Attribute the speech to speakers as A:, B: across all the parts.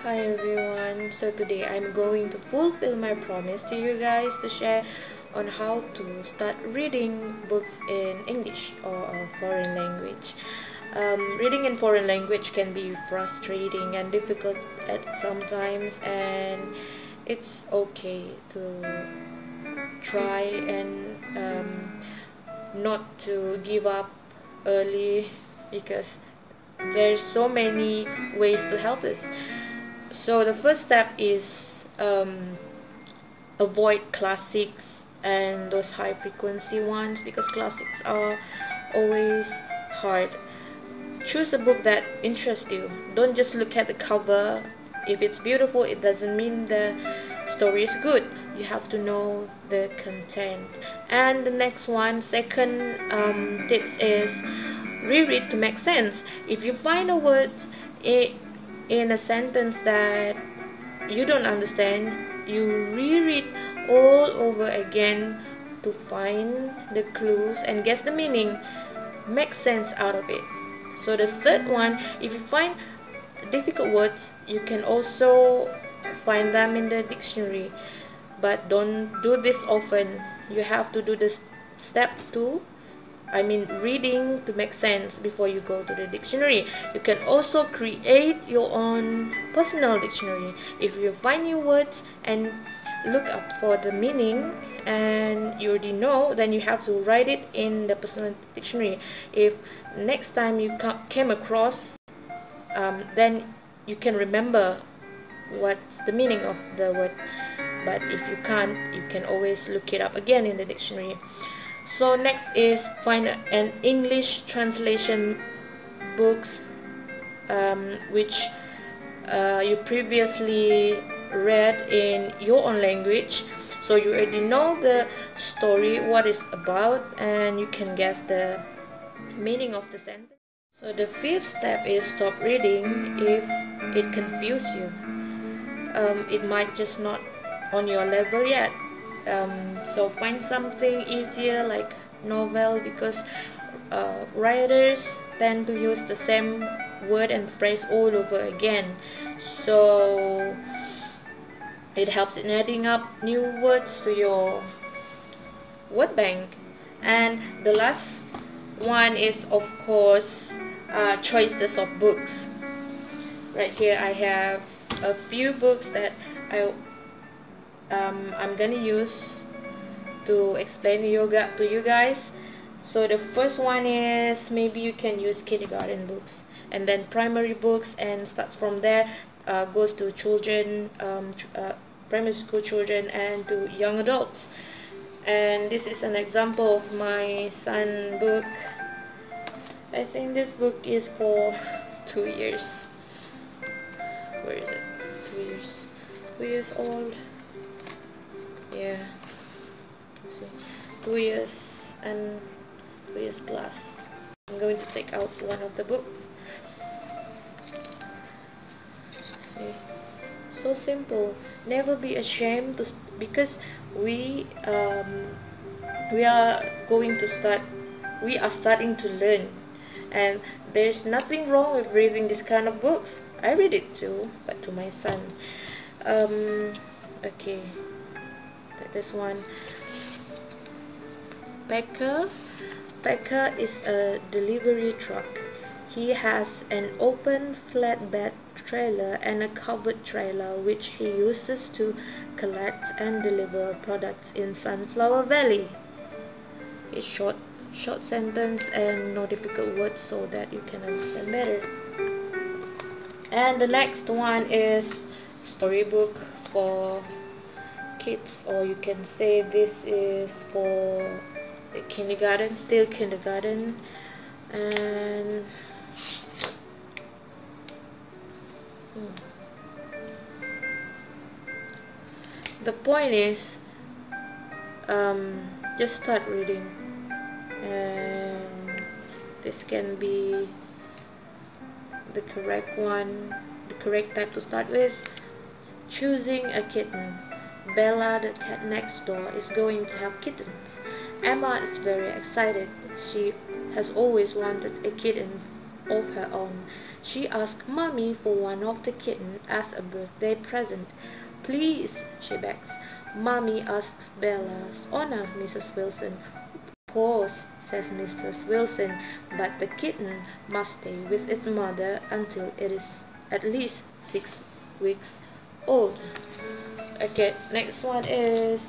A: Hi everyone, so today I'm going to fulfill my promise to you guys to share on how to start reading books in English or a foreign language. Reading in foreign language can be frustrating and difficult at sometimes, and it's okay to try and not to give up early, because there's so many ways to help us. So the first step is avoid classics and those high frequency ones, because classics are always hard. Choose a book that interests you. Don't just look at the cover. If it's beautiful, it doesn't mean the story is good. You have to know the content. And the next one, second tips is reread to make sense. If you find a word in a sentence that you don't understand, you reread all over again to find the clues and guess the meaning, make sense out of it. So the third one, if you find difficult words, you can also find them in the dictionary, but don't do this often. You have to do this step 2, reading to make sense before you go to the dictionary. You can also create your own personal dictionary. If you find new words and look up for the meaning and you already know, then you have to write it in the personal dictionary. If next time you came across, then you can remember what's the meaning of the word. But if you can't, you can always look it up again in the dictionary. So next is find an English translation books which you previously read in your own language, so you already know the story, what it's about, and you can guess the meaning of the sentence. So the fifth step is stop reading if it confuses you. It might just not on your level yet. So find something easier like novel, because writers tend to use the same word and phrase all over again, so it helps in adding up new words to your word bank. And the last one is, of course, choices of books. Right here I have a few books that I'm gonna use to explain to you guys. So the first one is, maybe you can use kindergarten books, and then primary books, and starts from there, goes to children, primary school children, and to young adults. And this is an example of my son book. I think this book is for 2 years. Where is it? 2 years. 2 years old. Yeah. See, 2 years and 2 years plus. I'm going to take out one of the books. See, so simple. Never be ashamed to, because we are going to start. We are starting to learn, and there's nothing wrong with reading this kind of books. I read it too, but to my son. Okay, this one. Packer is a delivery truck. He has an open flatbed trailer and a covered trailer which he uses to collect and deliver products in Sunflower Valley. It's short sentence and no difficult words, so that you can understand better. And the next one is storybook for kids, or you can say this is for the kindergarten, still kindergarten. And the point is, just start reading, and this can be the correct one, the correct type to start with. Choosing a kitten. Bella, the cat next door, is going to have kittens. Emma is very excited. She has always wanted a kitten of her own. She asked Mommy for one of the kitten as a birthday present. Please, she begs. Mommy asks Bella's honor, Mrs. Wilson. Pause, says Mrs. Wilson, but the kitten must stay with its mother until it is at least 6 weeks old. Okay, next one is,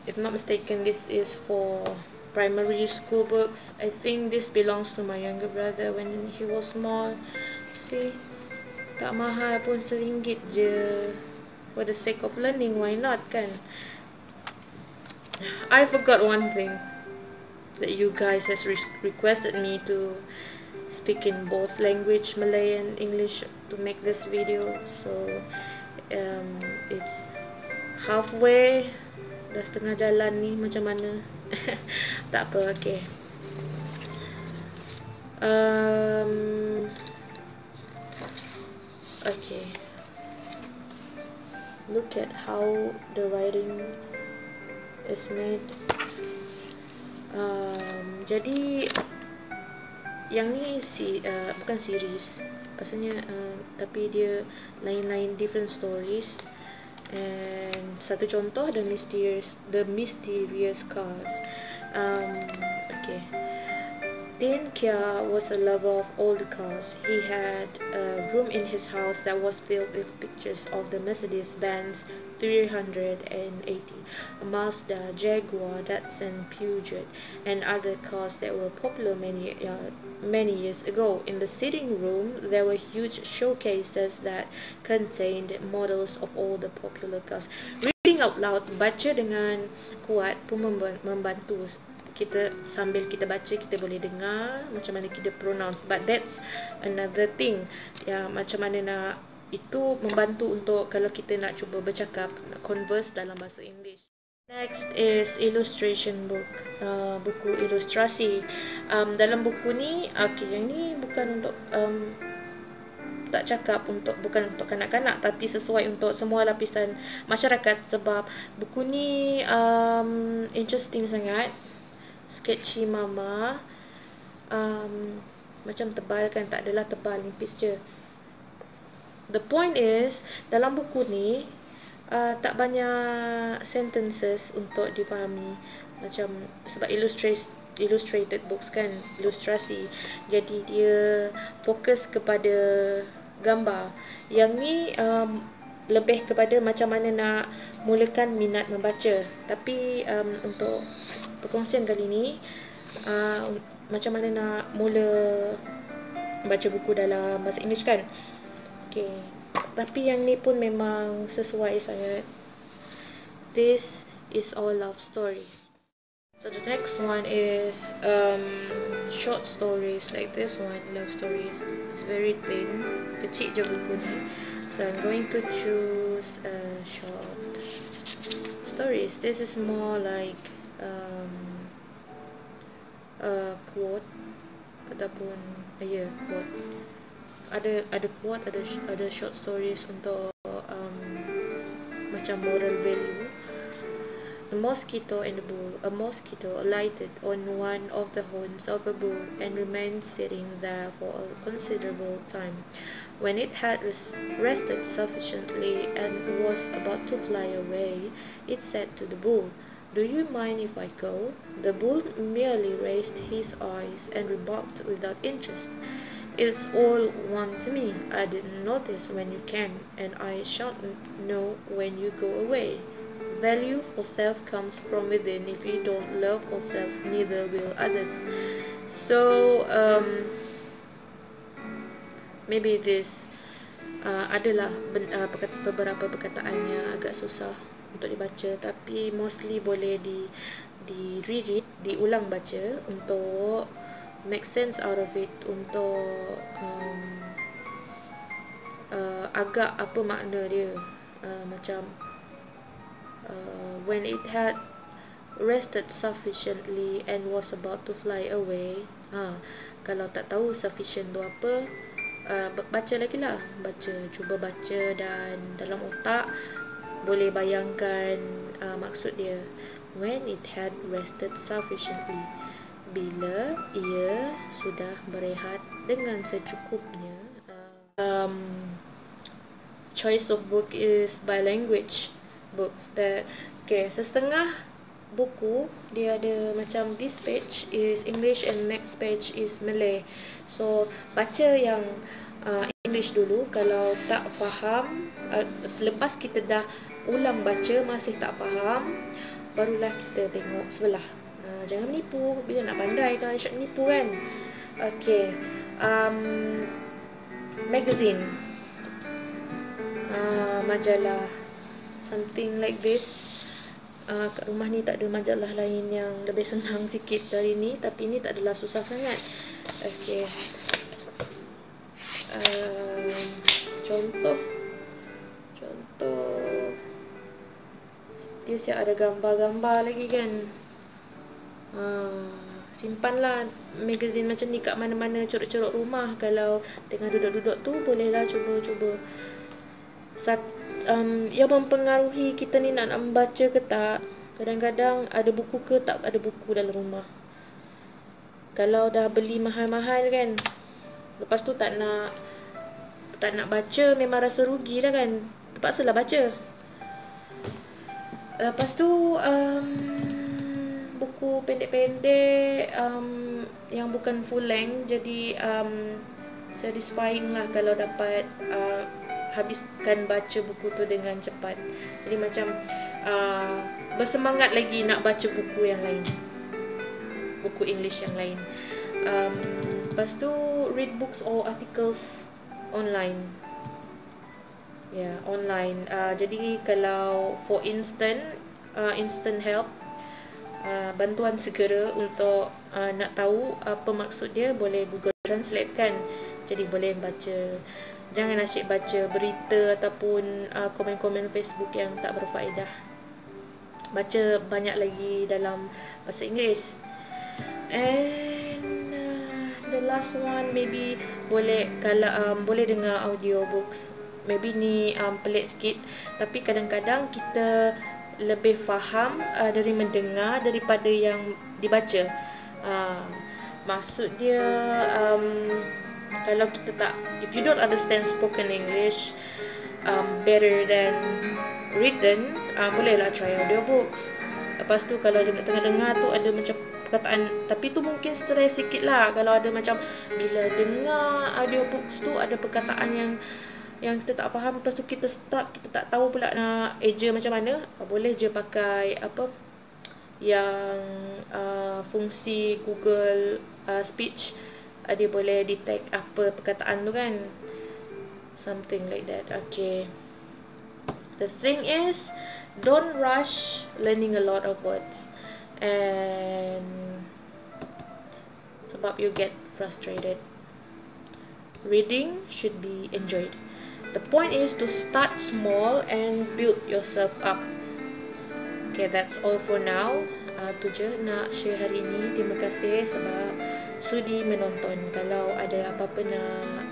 A: if not mistaken, this is for primary school books. I think this belongs to my younger brother when he was small. See, tak mahal pun RM1 je. For the sake of learning, why not, kan? I forgot one thing that you guys has requested me to speak in both language, Malay and English, to make this video. So it's halfway, dah setengah jalan ni, macam mana? Tak apa, okay. Okay, look at how the writing is made. Jadi yang ni bukan series rasanya, tapi dia lain-lain, different stories. And satu contoh, the mysterious cars. Okay, Tin Kia was a lover of old cars. He had a room in his house that was filled with pictures of the Mercedes-Benz 380, a Mazda, Jaguar, Datsun, Peugeot, and other cars that were popular many years ago. In the sitting room, there were huge showcases that contained models of all the popular cars. Reading out loud, baca dengan kuat pun membantu. Kita sambil kita baca, kita boleh dengar macam mana kita pronounce, but that's another thing. Ya, macam mana nak, itu membantu untuk kalau kita nak cuba bercakap, nak converse dalam bahasa English. Next is illustration book, buku ilustrasi. Dalam buku ni, okay, yang ni bukan untuk tak cakap bukan untuk kanak-kanak, tapi sesuai untuk semua lapisan masyarakat, sebab buku ni interesting sangat. Sketchy mama, macam tebal kan, tak adalah tebal, nipis je. The point is, dalam buku ni tak banyak sentences untuk dipahami, macam sebab illustrated books kan, ilustrasi, jadi dia fokus kepada gambar. Yang ni lebih kepada macam mana nak mulakan minat membaca. Tapi untuk perkongsian kali ni, macam mana nak mula baca buku dalam bahasa Inggeris kan. Okay, tapi yang ni pun memang sesuai sangat. This is all love story. So the next one is short stories like this one, love stories. It's very thin, kecil je buku ni. So I'm going to choose short stories. This is more like quote ataupun quote. Ada quote, ada short stories untuk macam moral value. A mosquito and a bull. A mosquito alighted on one of the horns of a bull and remained sitting there for a considerable time. When it had rested sufficiently and was about to fly away, it said to the bull, "Do you mind if I go?" The bull merely raised his eyes and remarked without interest, "It's all one to me. I didn't notice when you came, and I shan't know when you go away. Value for self comes from within. If you don't love for self, neither will others." So maybe this adalah beberapa perkataannya agak susah untuk dibaca, tapi mostly boleh di reread, diulang baca untuk make sense out of it, untuk agak apa makna dia, macam when it had rested sufficiently and was about to fly away. Kalau tak tahu sufficient tu apa, baca lagi lah, cuba baca, dan dalam otak boleh bayangkan maksud dia. When it had rested sufficiently. bila ia sudah berehat dengan secukupnya. Choice of book is by language books. Okay, setengah buku dia ada macam this page is English and next page is Malay. So baca yang English dulu. Kalau tak faham, selepas kita dah ulang baca masih tak faham, barulah kita tengok sebelah. Jangan menipu. Bila nak pandai kan, syak menipu kan. Okay, magazine, majalah, something like this. Kat rumah ni tak ada majalah lain yang lebih senang sikit dari ni, tapi ni tak adalah susah sangat. Okay, contoh dia siap ada gambar-gambar lagi kan. Simpanlah magazine macam ni kat mana-mana corok-corok rumah. Kalau tengah duduk-duduk tu, bolehlah cuba-cuba. Yang mempengaruhi kita ni nak membaca ke tak, kadang-kadang ada buku ke tak ada buku dalam rumah. Kalau dah beli mahal-mahal kan, lepas tu tak nak baca, memang rasa rugi lah kan, terpaksalah baca. Lepas tu buku pendek-pendek yang bukan full length, jadi satisfying lah kalau dapat habiskan baca buku tu dengan cepat. Jadi macam bersemangat lagi nak baca buku yang lain, buku English yang lain. Lepas tu read books or articles online. Online. Jadi kalau for instant help, bantuan segera untuk nak tahu apa maksud dia, boleh Google Translate kan. Jadi boleh baca. Jangan asyik baca berita ataupun komen-komen Facebook yang tak berfaedah. Baca banyak lagi dalam bahasa Inggeris. And the last one, maybe boleh boleh dengar audiobooks. Maybe ni pelik sikit, tapi kadang-kadang kita lebih faham dari mendengar daripada yang dibaca. Maksud dia, kalau kita tak, if you don't understand spoken English better than written, bolehlah try audiobooks. Lepas tu kalau tengah-dengar tu ada macam perkataan, tapi tu mungkin stres sikit lah. Kalau ada macam, bila dengar audiobooks tu ada perkataan yang kita tak faham, lepas tu kita stop, kita tak tahu pula nak eja macam mana, boleh je pakai yang fungsi Google Speech. Dia boleh detect apa perkataan tu kan, something like that. Okay, the thing is, don't rush learning a lot of words, and sebab you get frustrated. Reading should be enjoyed. The point is to start small and build yourself up. Okay, that's all for now. Tu je nak share hari ni. Terima kasih sebab sudi menonton. Kalau ada apa-apa nak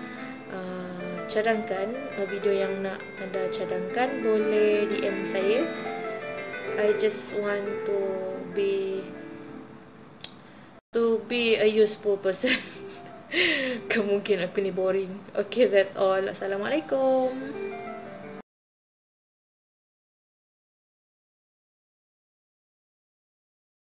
A: cadangkan, video yang nak anda cadangkan, boleh DM saya. I just want to be a useful person. Kemungkinan aku ni boring. Okay, that's all. Assalamualaikum.